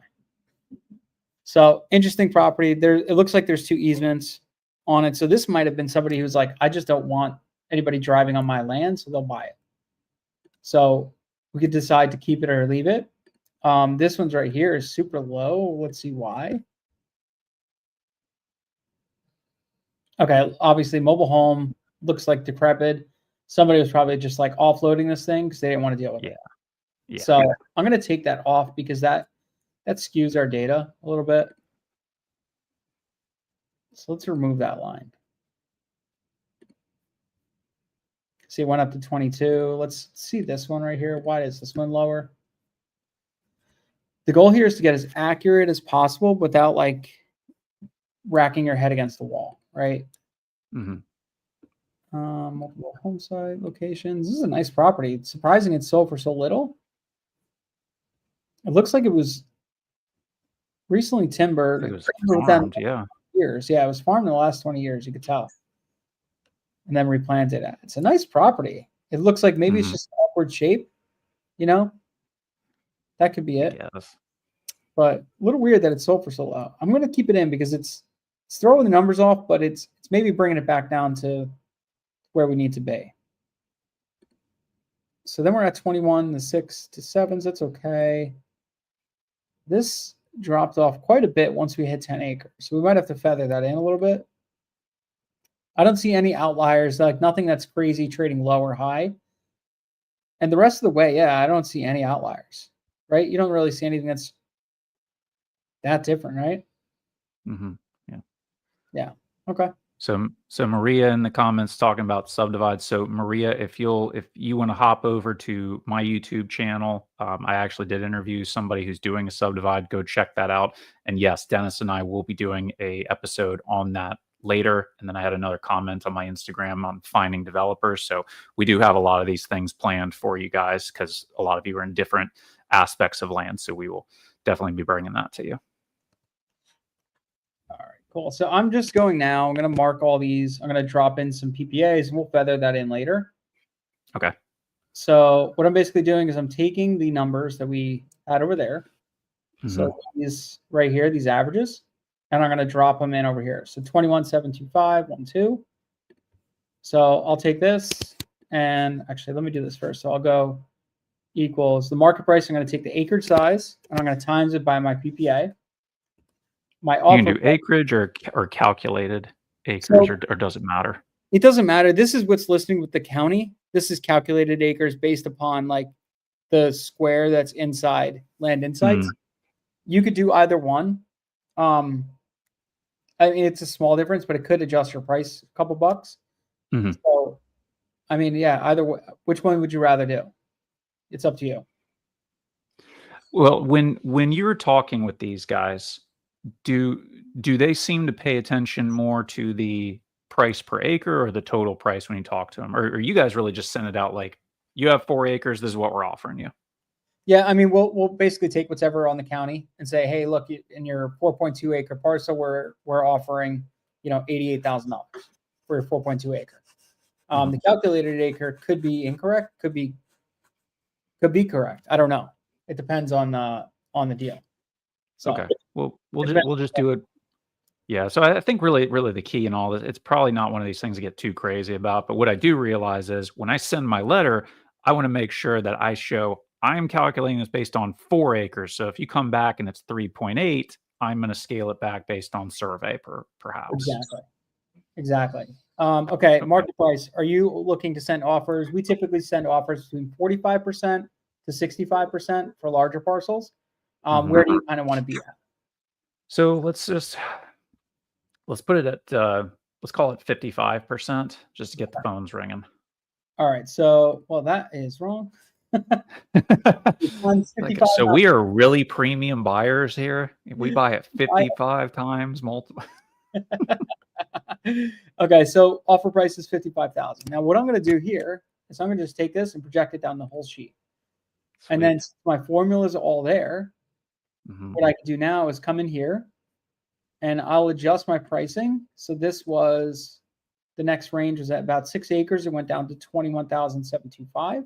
So interesting property. There, it looks like there's 2 easements on it. So this might have been somebody who's like, I just don't want anybody driving on my land, so they'll buy it. So we could decide to keep it or leave it. This one's right here is super low. Let's see why. Okay, obviously mobile home looks like decrepit. Somebody was probably just like offloading this thing because they didn't want to deal with it. Yeah. So I'm going to take that off because that skews our data a little bit. So let's remove that line. See, it went up to 22. Let's see this one right here. Why is this one lower? The goal here is to get as accurate as possible without like racking your head against the wall, right? Mm-hmm. Multiple home site locations. This is a nice property. It's surprising it sold for so little. It looks like it was recently timbered. It was farmed, yeah. Years. Yeah, it was farmed in the last 20 years, you could tell. And then replanted. It's a nice property. It looks like maybe it's just an awkward shape, you know? That could be it. Yes. But a little weird that it sold for so low. I'm going to keep it in because it's throwing the numbers off, but it's maybe bringing it back down to where we need to be. So then we're at 21, the 6 to 7s. That's okay. This dropped off quite a bit once we hit 10 acres. So we might have to feather that in a little bit. I don't see any outliers, like nothing that's crazy trading low or high. And the rest of the way, yeah, I don't see any outliers, right? You don't really see anything that's that different, right? Mm-hmm. Yeah. Yeah. Okay. So Maria in the comments talking about subdivide. So Maria, if you want to hop over to my YouTube channel, I actually did interview somebody who's doing a subdivide. Go check that out. And yes, Dennis and I will be doing a episode on that later. And then I had another comment on my Instagram on finding developers. So we do have a lot of these things planned for you guys because a lot of you are in different aspects of land. So we will definitely be bringing that to you. All right, Cool. So I'm just going now. I'm going to mark all these. I'm going to drop in some PPAs and we'll feather that in later. Okay. So what I'm basically doing is I'm taking the numbers that we had over there. So these right here, these averages, and I'm going to drop them in over here. So 21,725.12. So I'll take this and actually let me do this first. So I'll go equals the market price. I'm going to take the acreage size and I'm going to times it by my PPA. My You offer can do price. acreage or calculated acres, So or does it matter? it doesn't matter. This is what's listing with the county. This is calculated acres based upon like the square that's inside Land Insights. You could do either one. I mean, it's a small difference, but it could adjust your price a couple bucks. So, I mean, yeah, either way, which one would you rather do? It's up to you. Well, when you're talking with these guys, do they seem to pay attention more to the price per acre or the total price when you talk to them? Or you guys really just send it out like, you have 4 acres, this is what we're offering you? Yeah, I mean, we'll basically take whatever on the county and say, hey, look, in your 4.2 acre parcel, we're offering, $88,000 for your 4.2 acre. The calculated acre could be incorrect, could be correct. I don't know. It depends on the deal. So, Okay. Well, we'll just do it. Yeah. So I think really the key in all this, it's probably not one of these things to get too crazy about. But what I do realize is when I send my letter, I want to make sure that I show I'm calculating this based on 4 acres. So if you come back and it's 3.8, I'm going to scale it back based on survey per house. Exactly. Okay, market price. Are you looking to send offers? We typically send offers between 45% to 65% for larger parcels. Where do you kind of want to be at? So let's put it at let's call it 55% just to get the phones ringing. All right. So, well, that is wrong. So we are really premium buyers here. We buy at 55 times multiple. Okay, so offer price is 55,000. Now, what I'm going to do here is I'm going to just take this and project it down the whole sheet. Sweet. And then my formulas are all there. What I can do now is come in here and I'll adjust my pricing. So this was the next range was at about 6 acres. It went down to 21,725.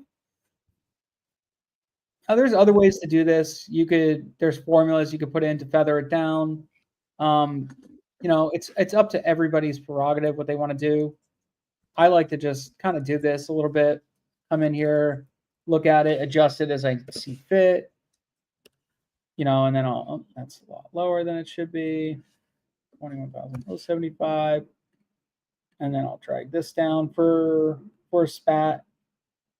Now, there's other ways to do this. There's formulas you could put in to feather it down. It's up to everybody's prerogative what they want to do. I like to just kind of do this a little bit. Come in here, look at it, adjust it as I see fit. And then that's a lot lower than it should be. 21,075. And then I'll drag this down for a spat.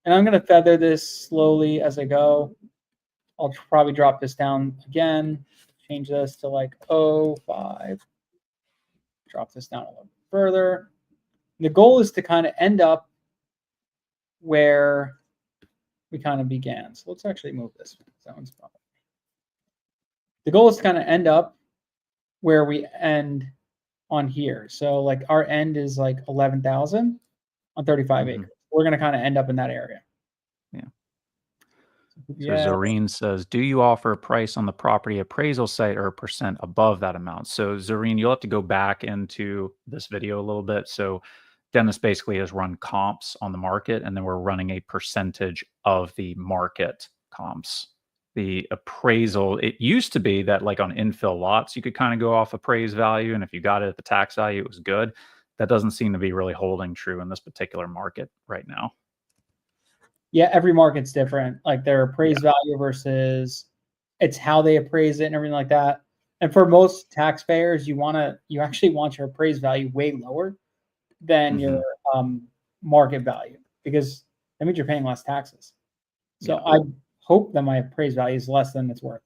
And I'm going to feather this slowly as I go. I'll probably drop this down again, change this to like 0.5. Drop this down a little further. The goal is to kind of end up where we kind of began. So let's actually move this. That one's probably. The goal is to kind of end up where we end on here. So like our end is like 11,000 on 35 acres. We're going to kind of end up in that area. So Zareen says, do you offer a price on the property appraisal site or a percent above that amount? So Zareen, you'll have to go back into this video a little bit. So Dennis basically has run comps on the market, and then we're running a percentage of the market comps. The appraisal, it used to be that like on infill lots, you could kind of go off appraised value. And if you got it at the tax value, it was good. That doesn't seem to be really holding true in this particular market right now. Yeah, every market's different. Like their appraised value versus it's how they appraise it and everything like that. And for most taxpayers, you actually want your appraised value way lower than your market value, because that means you're paying less taxes. So I hope that my appraised value is less than it's worth.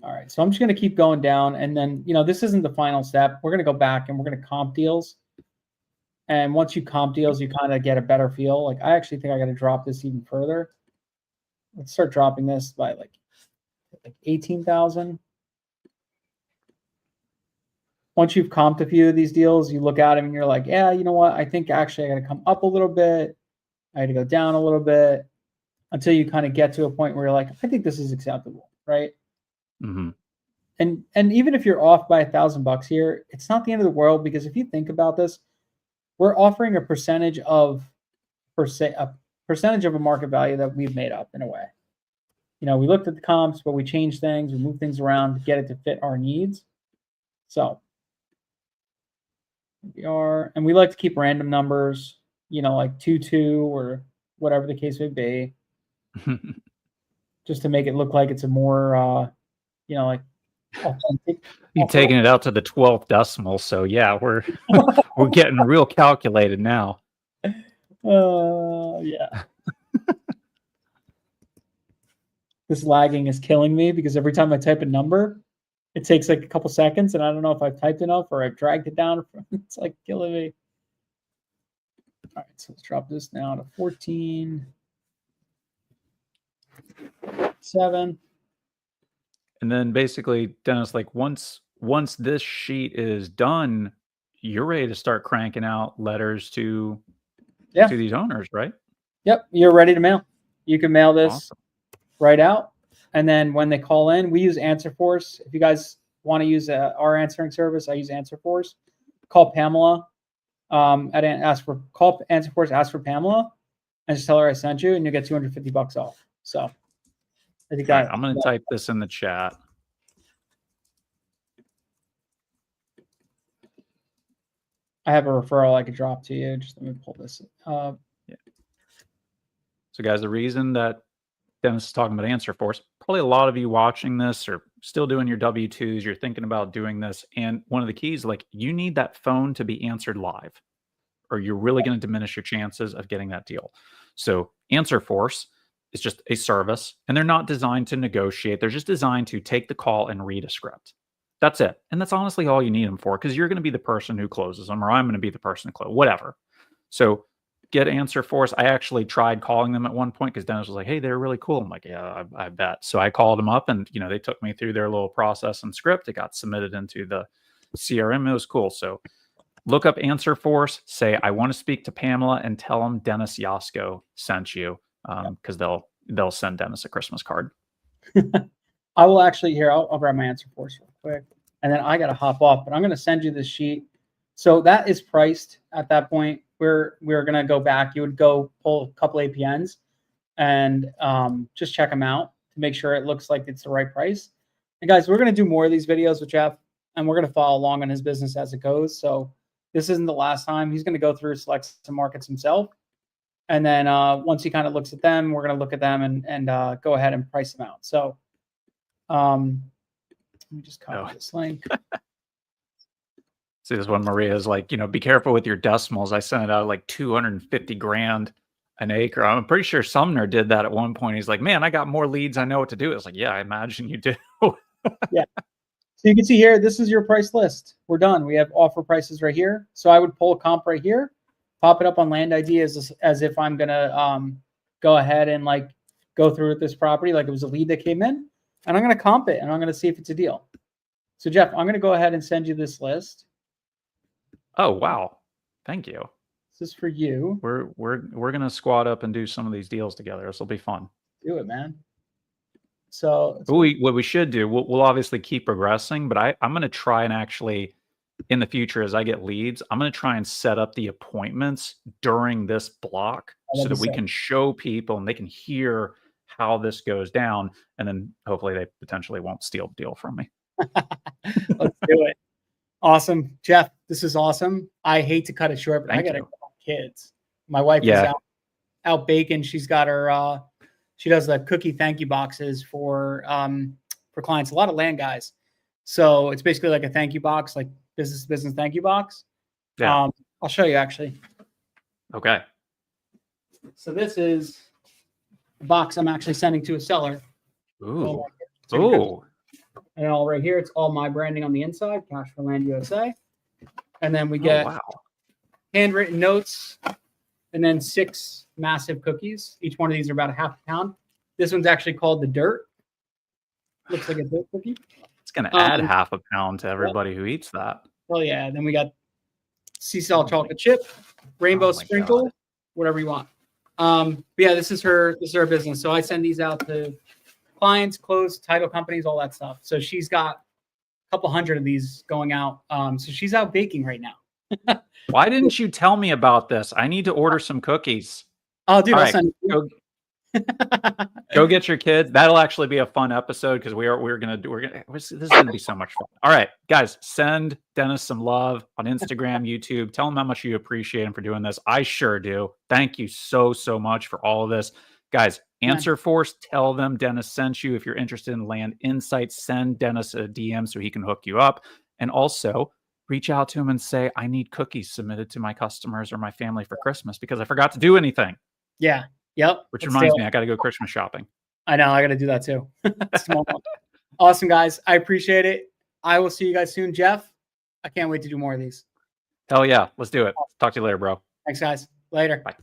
All right, so I'm just going to keep going down, and then this isn't the final step. We're going to go back and we're going to comp deals. And once you comp deals, you kind of get a better feel. Like I actually think I got to drop this even further. Let's start dropping this by like 18,000. Once you've comped a few of these deals, you look at them and you're like, yeah, you know what? I think actually I got to come up a little bit. I got to go down a little bit until you kind of get to a point where you're like, I think this is acceptable, right? and even if you're off by $1,000 here, it's not the end of the world, because if you think about this, we're offering a percentage of a market value that we've made up in a way. You know, we looked at the comps, but we changed things, we moved things around to get it to fit our needs. So we are, and we like to keep random numbers, you know, like 2 or whatever the case may be, just to make it look like it's a more, you know, like authentic. You've taken it out to the 12th decimal, so yeah, we're we're getting real calculated now. Yeah. This lagging is killing me, because every time I type a number, it takes like a couple seconds, and I don't know if I've typed enough or I've dragged it down. It's like killing me. All right, so let's drop this now to 14.7. And then basically, Dennis, like once this sheet is done, you're ready to start cranking out letters to these owners, right? Yep, you're ready to mail. You can mail this Awesome. right out, and then when they call in, we use AnswerForce. If you guys want to use our answering service, I use AnswerForce. Call Pamela. Call AnswerForce, ask for Pamela, and just tell her I sent you, and you'll get $250 off. So I think I'm going to type this in the chat. I have a referral I could drop to you. Just let me pull this. Yeah. So guys, the reason that Dennis is talking about AnswerForce, probably a lot of you watching this are still doing your W-2s, you're thinking about doing this, and one of the keys, like, you need that phone to be answered live, or you're really going to diminish your chances of getting that deal. So AnswerForce is just a service, and they're not designed to negotiate. They're just designed to take the call and read a script. That's it. And that's honestly all you need them for, because you're going to be the person who closes them, or I'm going to be the person who closes, whatever. So get AnswerForce. I actually tried calling them at one point, because Dennis was like, hey, they're really cool. I'm like, yeah, I bet. So I called them up, and, you know, they took me through their little process and script. It got submitted into the CRM. It was cool. So look up AnswerForce, say, I want to speak to Pamela, and tell them Dennis Yasko sent you, because they'll send Dennis a Christmas card. I will actually, here, I'll grab my AnswerForce real quick, and then I got to hop off, but I'm going to send you this sheet. So that is priced at that point. We're going to go back. You would go pull a couple APNs and just check them out to make sure it looks like it's the right price. And guys, we're going to do more of these videos with Jeff, and we're going to follow along on his business as it goes. So this isn't the last time. He's going to go through, select some markets himself. And then once he kind of looks at them, we're going to look at them and go ahead and price them out. So let me just copy this link. See, this one, Maria's like, you know, be careful with your decimals. I sent it out like 250 grand an acre. I'm pretty sure Sumner did that at one point. He's like, man, I got more leads. I know what to do. It's like, yeah, I imagine you do. Yeah. So you can see here, this is your price list. We're done. We have offer prices right here. So I would pull a comp right here, pop it up on Land ID as if I'm going to go ahead and like go through with this property like it was a lead that came in. And I'm going to comp it, and I'm going to see if it's a deal. So Jeff, I'm going to go ahead and send you this list. Oh, wow. Thank you. This is for you. We're going to squad up and do some of these deals together. This will be fun. Do it, man. So what we should do, we'll obviously keep progressing, but I'm going to try and actually, in the future, as I get leads, I'm going to try and set up the appointments during this block so that we can show people and they can hear how this goes down, and then hopefully they potentially won't steal the deal from me. Let's do it. Awesome. Jeff, this is awesome. I hate to cut it short, but I got to go on kids. My wife is out baking. She's got her, she does the cookie thank you boxes for clients, a lot of land guys. So it's basically like a thank you box, like business thank you box. Yeah. I'll show you actually. Okay. So this is a box I'm actually sending to a seller. Ooh. And all right here, it's all my branding on the inside, Cash for Land USA. And then we get handwritten notes, and then 6 massive cookies. Each one of these are about a half a pound. This one's actually called the Dirt. Looks like a dirt cookie. It's going to add half a pound to everybody who eats that. Oh, yeah. Then we got sea salt chocolate chip, rainbow sprinkle, whatever you want. But yeah, this is her business. So I send these out to clients, close, title companies, all that stuff. So she's got couple hundred of these going out. So she's out baking right now. Why didn't you tell me about this? I need to order some cookies. Oh, dude, All I'll right, send you. go get your kids. That'll actually be a fun episode because this is gonna be so much fun. All right, guys, send Dennis some love on Instagram, YouTube. Tell him how much you appreciate him for doing this. I sure do. Thank you so much for all of this, guys. Answer Force, tell them Dennis sent you. If you're interested in land insights, send Dennis a DM so he can hook you up, and also reach out to him and say, I need cookies submitted to my customers or my family for Christmas because I forgot to do anything. Yeah. Yep. Which reminds me, I got to go Christmas shopping. I know. I got to do that too. Awesome, guys. I appreciate it. I will see you guys soon. Jeff, I can't wait to do more of these. Hell yeah. Let's do it. Talk to you later, bro. Thanks, guys. Later. Bye.